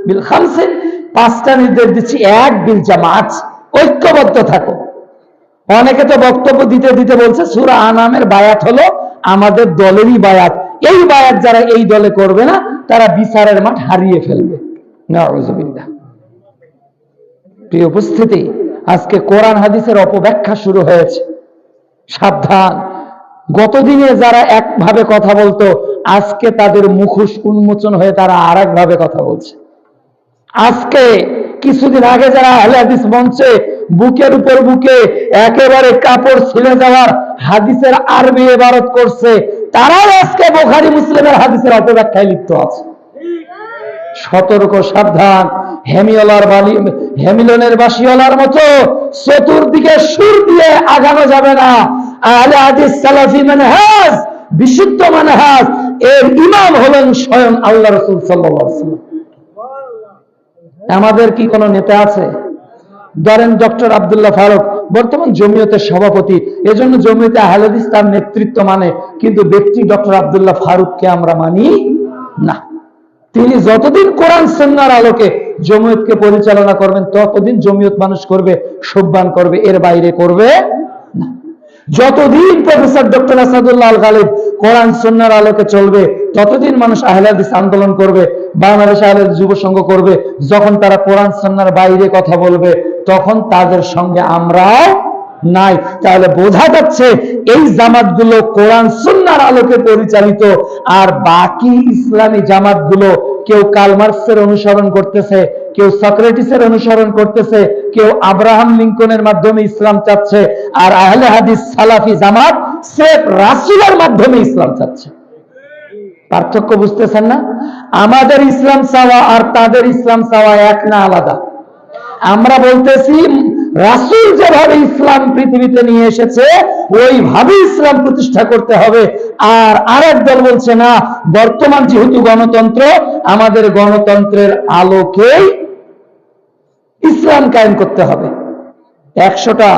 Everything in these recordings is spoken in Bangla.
বিল খামসিন, 5টা নির্দেশ দিচ্ছি। এক, বিল জামাত, ঐক্যবদ্ধ থাকো। অনেকে তো বক্তব্য দিতে দিতে বলছে সূরা আনামের বায়াত হলো আমাদের দলেরই বায়াত, এই বায়াত যারা এই দলে করবে না তারা বিচারের মাঠ হারিয়ে ফেলবে। নাউযুবিল্লাহ। প্রিয় উপস্থিতি, আজকে কোরআন হাদিসের অপব্যাখ্যা শুরু হয়েছে, সাবধান। গতদিনে যারা একভাবে কথা বলতো, আজকে তাদের মুখোশ উন্মোচন হয়ে তারা আর একভাবে কথা বলছে। আজকে কিছুদিন আগে যারা আহলে হাদিস মঞ্চে বুকের উপর বুকে একেবারে কাপড় ছিঁড়ে যাওয়ার হাদিসের আরবি ইবারত করছে, তারাই আজকে বুখারী মুসলিমের হাদিসের অপব্যাখ্যায় লিপ্ত আছে। সতর্ক, সাবধান। হেমিলনের বাসিওয়ালার মতো চতুর্দিকে সুর দিয়ে আগানো যাবে না। আহলে হাদিস সালাফি মানহাজ, বিশুদ্ধ মানহাজ, এর ইমাম হলেন স্বয়ং আল্লাহ রাসূল সাল্লাল্লাহু আলাইহি ওয়াসাল্লাম। আমাদের কি কোনো নেতা আছে? ধরেন ডক্টর আব্দুল্লাহ ফারুক বর্তমান জমিয়তের সভাপতি, এজন্য জমিয়তে আহলে হাদিস তার নেতৃত্ব মানে, কিন্তু ব্যক্তি ডক্টর আব্দুল্লাহ ফারুককে আমরা মানি না। তিনি যতদিন কোরআন সুন্নাহর আলোকে জমিয়তকে পরিচালনা করবেন ততদিন জমিয়ত মানুষ করবে, সুবহান করবে, এর বাইরে করবে না। যতদিন প্রফেসর ডক্টর আসাদুল্লাহ আল গালিব কোরআন সুন্নাহর আলোকে চলবে ততদিন মানুষ আহলে হাদিস আন্দোলন করবে, বাংলাদেশ আহলে হাদিস যুব সংঘ করবে। যখন তারা কোরআন সুন্নাহর বাইরে কথা বলবে তখন তাদের সঙ্গে আমরাও নাই। তাহলে বোঝা যাচ্ছে এই জামাতগুলো কোরআন সুন্নাহর আলোকে পরিচালিত, আর বাকি ইসলামী জামাতগুলো কেউ কার্ল মার্কসের অনুসরণ করতেছে, কেউ সক্রেটিসের অনুসরণ করতেছে, কেউ আব্রাহাম লিঙ্কনের মাধ্যমে ইসলাম চাচ্ছে, আর আহলে হাদিস সালাফি জামাত শেখ রাসূলের মাধ্যমে ইসলাম চাচ্ছে। পার্থক্য বুঝতেছেন না? আমাদের ইসলাম চাওয়া আর তাদের ইসলাম চাওয়া এক না আলাদা? আমরা বলতেছি রাসূল যেভাবে ইসলাম পৃথিবীতে নিয়ে এসেছে ওইভাবে ইসলাম প্রতিষ্ঠা করতে হবে, আর আরেক দল বলছে না, বর্তমান যেহেতু গণতন্ত্র, আমাদের গণতন্ত্রের আলোকেই ইসলাম কায়েম করতে হবে। 100টা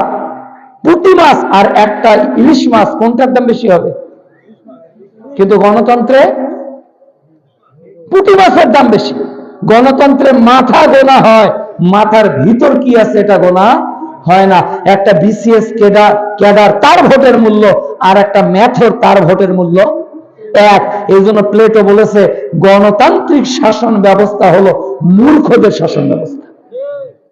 পুঁটি মাছ আর একটা ইলিশ মাছ কোনটার দাম বেশি হবে? কিন্তু গণতন্ত্রে পুঁটি মাছের দাম বেশি। গণতন্ত্রে মাথা গোনা হয়, মাথার ভিতর কি আছে এটা গোনা হয় না। একটা বিসিএস ক্যাডার তার ভোটের মূল্য আর একটা ম্যাথর তার ভোটের মূল্য এক। এই জন্য প্লেটো বলেছে গণতান্ত্রিক শাসন ব্যবস্থা হলো মূর্খদের শাসন ব্যবস্থা।